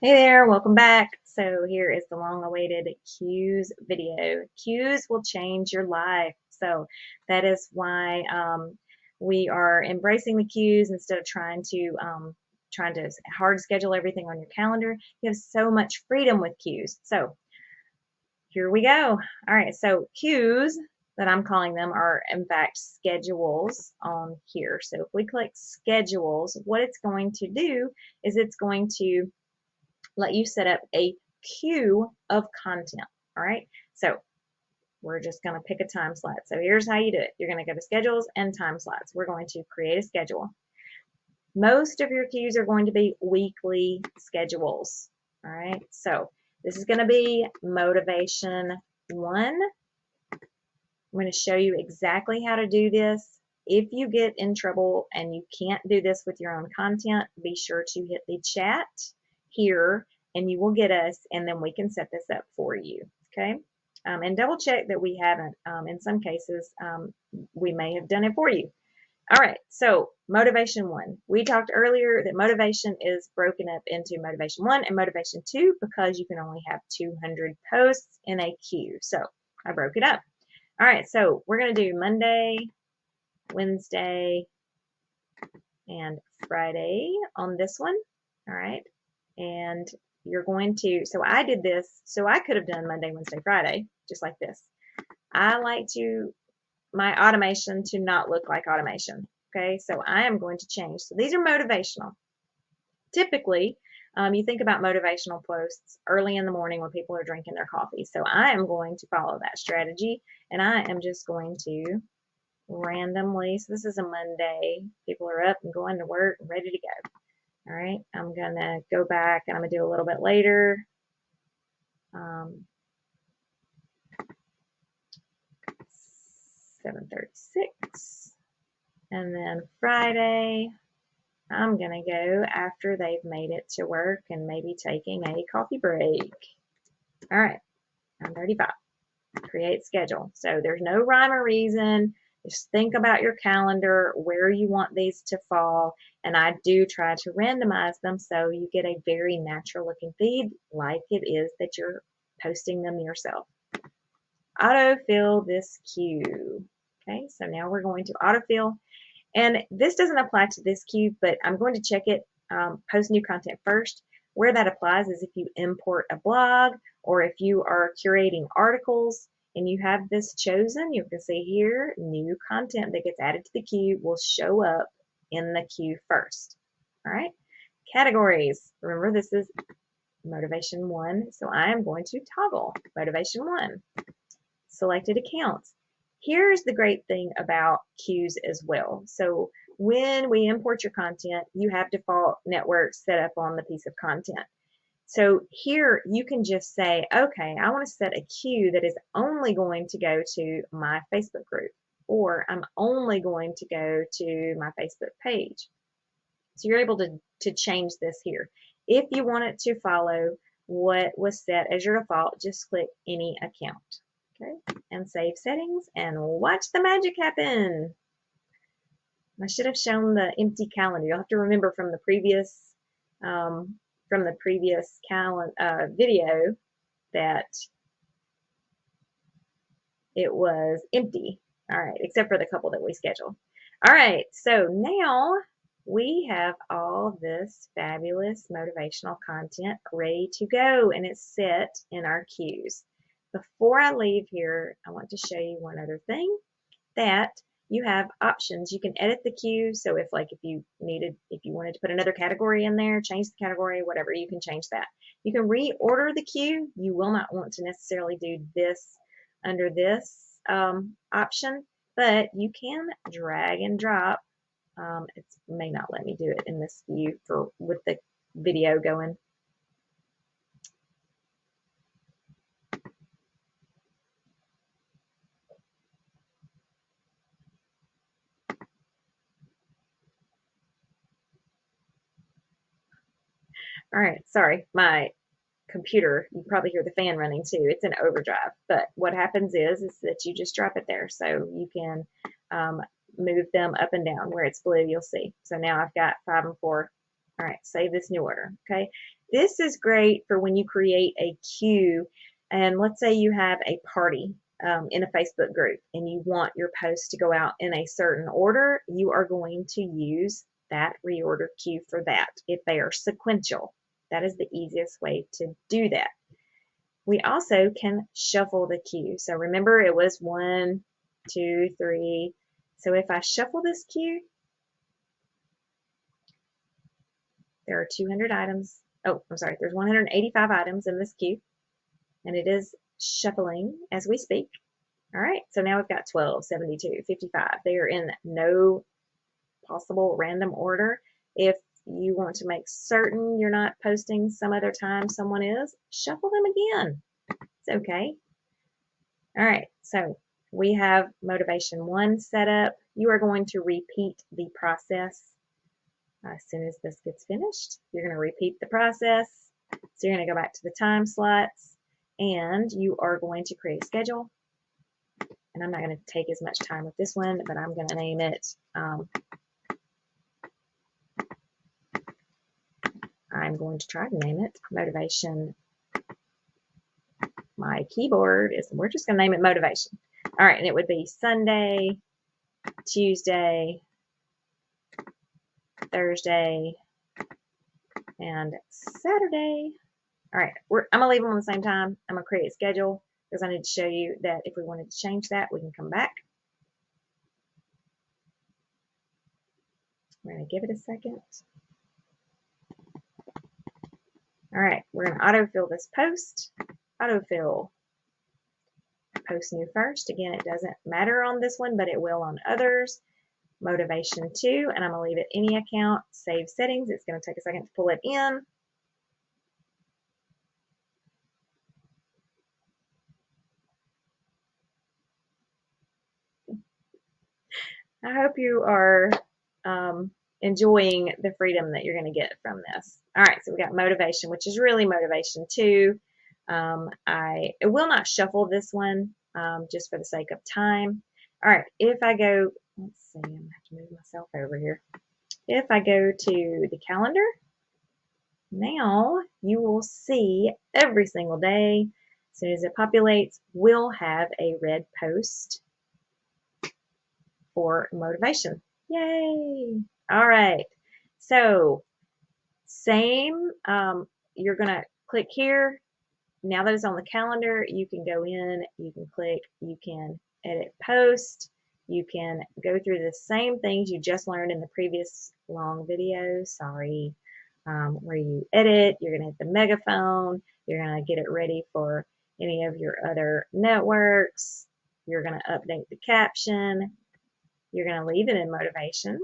Hey there, welcome back. So here is the long-awaited Cues video. Cues will change your life. So that is why we are embracing the cues instead of trying to hard schedule everything on your calendar. You have so much freedom with cues. So here we go. All right, so cues that I'm calling them are in fact schedules on here. So if we click schedules, what it's going to do is it's going to let you set up a queue of content. All right. So we're just going to pick a time slot. So here's how you do it. You're going to go to schedules and time slots. We're going to create a schedule. Most of your cues are going to be weekly schedules. All right. So this is going to be motivation one. I'm going to show you exactly how to do this. If you get in trouble and you can't do this with your own content, be sure to hit the chat here and you will get us, and then we can set this up for you. Okay. And double check that we haven't. In some cases, we may have done it for you. All right. So motivation one. We talked earlier that motivation is broken up into motivation one and motivation two because you can only have 200 posts in a queue. So I broke it up. All right, so we're going to do Monday, Wednesday, and Friday on this one. All right, and you're going to, so I did this, so I could have done Monday, Wednesday, Friday, just like this. I like my automation to not look like automation. Okay, so I am going to change. So these are motivational. Typically, you think about motivational posts early in the morning when people are drinking their coffee. So I am going to follow that strategy, and I am just going to randomly, so this is a Monday, people are up and going to work and ready to go. All right, I'm gonna go back and I'm gonna do a little bit later. 7:36, and then Friday, I'm gonna go after they've made it to work and maybe taking a coffee break. All right, 9:35. Create schedule. So there's no rhyme or reason. Just think about your calendar, where you want these to fall, and I do try to randomize them so you get a very natural looking feed like it is that you're posting them yourself. Autofill this queue. Okay, so now we're going to autofill, and this doesn't apply to this queue, but I'm going to check it, post new content first. Where that applies is if you import a blog or if you are curating articles and you have this chosen, you can see here, new content that gets added to the queue will show up in the queue first. All right. Categories. Remember, this is motivation one, so I am going to toggle motivation one. Selected accounts. Here's the great thing about queues as well. So when we import your content, you have default networks set up on the piece of content. So here you can just say, okay, I want to set a queue that is only going to go to my Facebook group, or I'm only going to go to my Facebook page. So you're able to change this here. If you want it to follow what was set as your default, just click any account. Okay, and save settings and watch the magic happen. I should have shown the empty calendar. You'll have to remember from the previous video that it was empty. All right, except for the couple that we scheduled. All right, so now we have all this fabulous motivational content ready to go, and it's set in our queues. Before I leave here, I want to show you one other thing, that you have options. You can edit the queue. So if you wanted to put another category in there, change the category, whatever, you can change that. You can reorder the queue. You will not want to necessarily do this under this option, but you can drag and drop. It may not let me do it in this view with the video going. All right, sorry, my computer, you probably hear the fan running too. It's in overdrive. But what happens is that you just drop it there. So you can move them up and down. Where it's blue, you'll see. So now I've got 5 and 4 All right, save this new order. Okay, this is great for when you create a queue, and let's say you have a party in a Facebook group and you want your post to go out in a certain order. You are going to use that reorder queue for that if they are sequential. That is the easiest way to do that. We also can shuffle the queue. So remember, it was 1, 2, 3. So if I shuffle this queue, there are 200 items. Oh, I'm sorry, there's 185 items in this queue, and it is shuffling as we speak. All right, so now we've got 12, 72, 55. They are in no possible random order. If you want to make certain you're not posting some other time someone is, shuffle them again. It's okay. All right, so we have motivation 1 set up. You are going to repeat the process. As soon as this gets finished, you're going to repeat the process. So you're going to go back to the time slots, and you are going to create a schedule. And I'm not going to take as much time with this one, but I'm going to name it, I'm going to try to name it motivation. My keyboard is, we're just going to name it motivation. All right, and it would be Sunday, Tuesday, Thursday, and Saturday. All right, I'm going to leave them on the same time. I'm going to create a schedule because I need to show you that if we wanted to change that, we can come back. We're going to give it a second. All right, we're going to autofill this post. Autofill. Post new first. Again, it doesn't matter on this one, but it will on others. Motivation 2, and I'm going to leave it any account. Save settings. It's going to take a second to pull it in. I hope you are enjoying the freedom that you're going to get from this. All right, so we got motivation, which is really motivation 2. I will not shuffle this one just for the sake of time. All right, if I go, let's see, I'm going to have to move myself over here. If I go to the calendar, now you will see every single day, as soon as it populates, we'll have a red post for motivation. Yay! All right, so same, you're going to click here. Now that it's on the calendar, you can go in, you can click, you can edit post, you can go through the same things you just learned in the previous long video, where you edit, you're going to hit the megaphone, you're going to get it ready for any of your other networks, you're going to update the caption, you're going to leave it in motivation.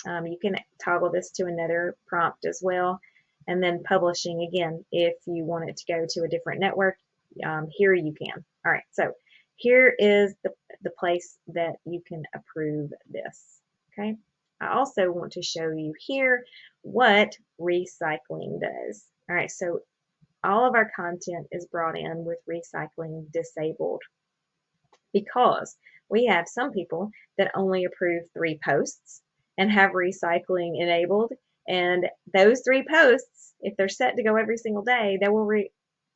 You can toggle this to another prompt as well. And then publishing again, if you want it to go to a different network, here you can. All right, so here is the place that you can approve this. Okay, I also want to show you here what recycling does. All right, so all of our content is brought in with recycling disabled because we have some people that only approve 3 posts and have recycling enabled. And those 3 posts, if they're set to go every single day, they will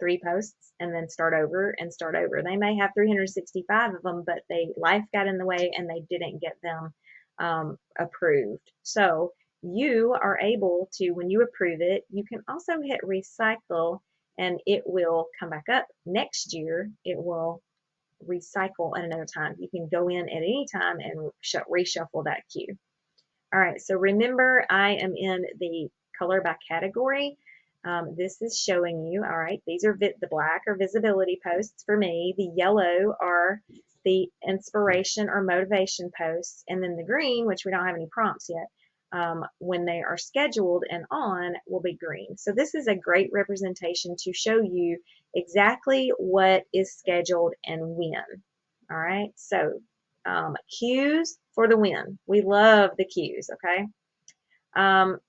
3 posts and then start over and start over. They may have 365 of them, but life got in the way and they didn't get them approved. So you are able to, when you approve it, you can also hit recycle and it will come back up. Next year, it will recycle at another time. You can go in at any time and reshuffle that queue. All right, so remember I am in the color by category. This is showing you, all right, these are the black are visibility posts for me. The yellow are the inspiration or motivation posts. And then the green, which we don't have any prompts yet, when they are scheduled and on, will be green. So this is a great representation to show you exactly what is scheduled and when. All right, so queues for the win. We love the queues, okay?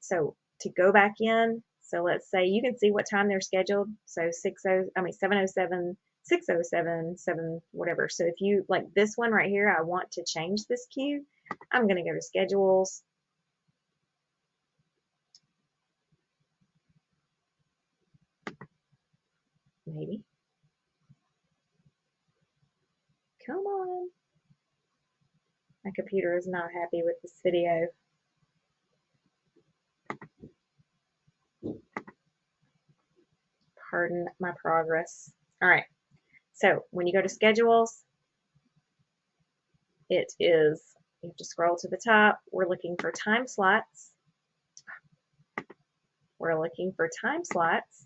So to go back in, so let's say you can see what time they're scheduled. So 7:07, 6:07, 7 whatever. So if you like this one right here, I want to change this queue. I'm going to go to schedules. Maybe. Come on. My computer is not happy with this video. Pardon my progress. All right. So when you go to schedules, you have to scroll to the top. We're looking for time slots. We're looking for time slots.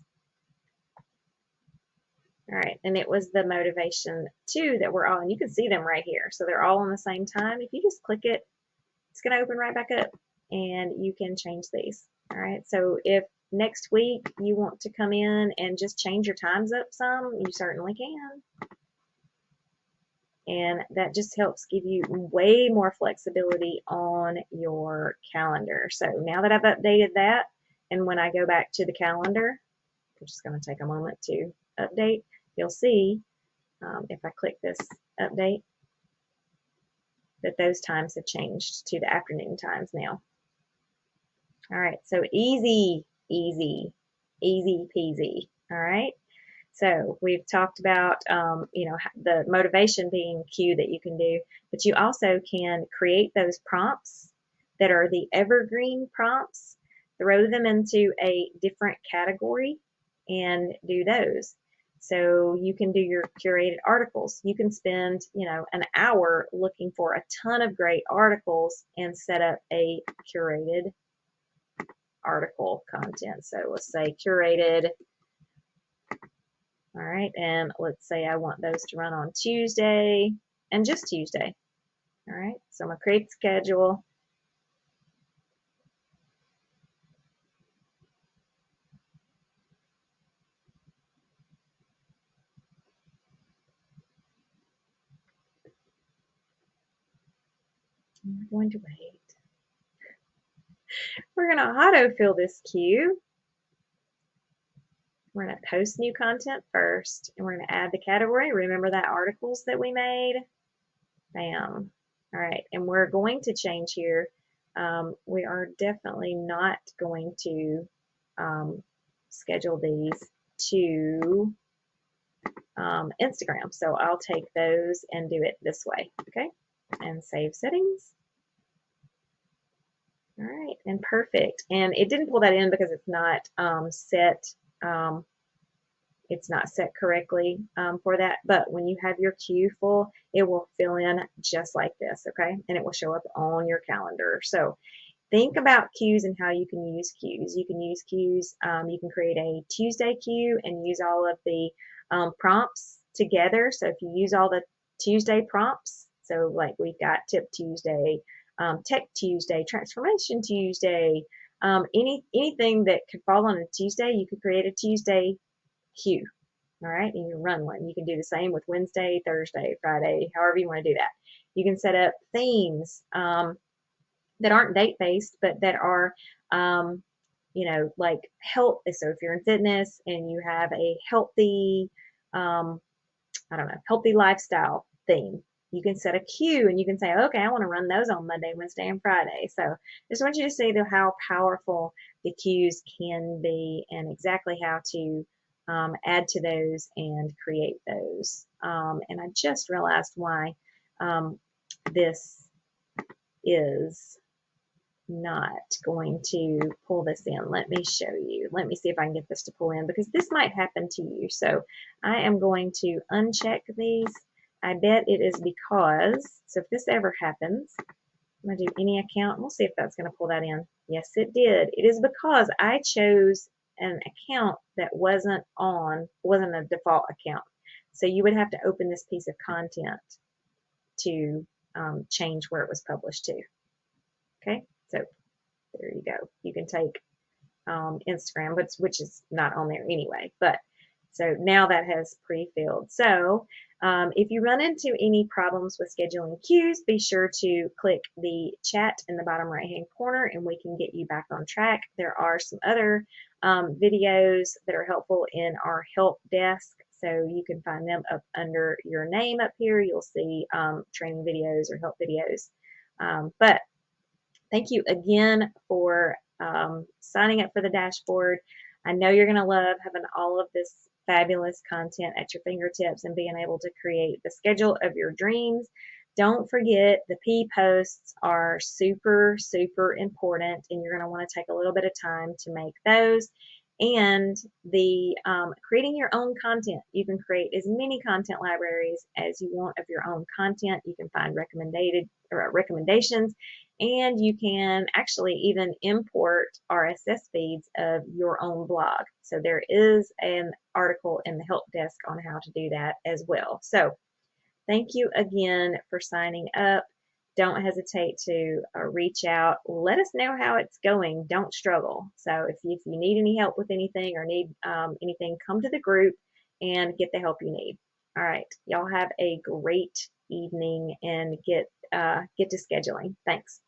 All right, and it was the motivation 2 that we're all, and you can see them right here. So they're all on the same time. If you just click it, it's going to open right back up, and you can change these. All right, so if next week you want to come in and just change your times up some, you certainly can. And that just helps give you way more flexibility on your calendar. So now that I've updated that, and when I go back to the calendar, I'm just going to take a moment to update. You'll see if I click this update that those times have changed to the afternoon times now. All right, so easy, easy, easy peasy. All right. So we've talked about, the motivation being cue that you can do, but you also can create those prompts that are the evergreen prompts, throw them into a different category and do those. So you can do your curated articles. You can spend, an hour looking for a ton of great articles and set up a curated article content. So let's say curated. All right, and let's say I want those to run on Tuesday and just Tuesday. All right, so I'm going to create the schedule. I'm going to wait. We're going to autofill this queue. We're going to post new content first, and we're going to add the category. Remember that articles that we made? Bam. All right, and we're going to change here. We are definitely not going to schedule these to Instagram. So I'll take those and do it this way. Okay, and save settings. All right, and perfect. And it didn't pull that in because it's not set. It's not set correctly for that. But when you have your queue full, it will fill in just like this. Okay, and it will show up on your calendar. So think about queues and how you can use queues. You can use queues. You can create a Tuesday queue and use all of the prompts together. So if you use all the Tuesday prompts, so like we've got Tip Tuesday, Tech Tuesday, Transformation Tuesday, anything that could fall on a Tuesday, you could create a Tuesday queue. All right, and you run one. You can do the same with Wednesday, Thursday, Friday, however you want to do that. You can set up themes that aren't date-based, but that are, like health. So if you're in fitness and you have a healthy, healthy lifestyle theme, you can set a queue and you can say, okay, I want to run those on Monday, Wednesday, and Friday. So just want you to see how powerful the queues can be and exactly how to add to those and create those. And I just realized why this is not going to pull this in. Let me show you. Let me see if I can get this to pull in because this might happen to you. So I am going to uncheck these. I bet it is because, so if this ever happens, I'm going to do any account. We'll see if that's going to pull that in. Yes, it did. It is because I chose an account that wasn't a default account. So you would have to open this piece of content to change where it was published to. Okay, so there you go. You can take Instagram, which is not on there anyway. But so now that has pre-filled. So if you run into any problems with scheduling queues, be sure to click the chat in the bottom right-hand corner and we can get you back on track. There are some other videos that are helpful in our help desk. So you can find them up under your name up here. You'll see training videos or help videos. But thank you again for signing up for the dashboard. I know you're going to love having all of this fabulous content at your fingertips and being able to create the schedule of your dreams. Don't forget the P posts are super, super important, and you're going to want to take a little bit of time to make those. And the creating your own content. You can create as many content libraries as you want of your own content. You can find recommended or recommendations, and you can actually even import RSS feeds of your own blog. So there is an article in the help desk on how to do that as well. So thank you again for signing up. Don't hesitate to reach out. Let us know how it's going. Don't struggle. So if you need any help with anything or need anything, come to the group and get the help you need. All right. Y'all have a great evening and get to scheduling. Thanks.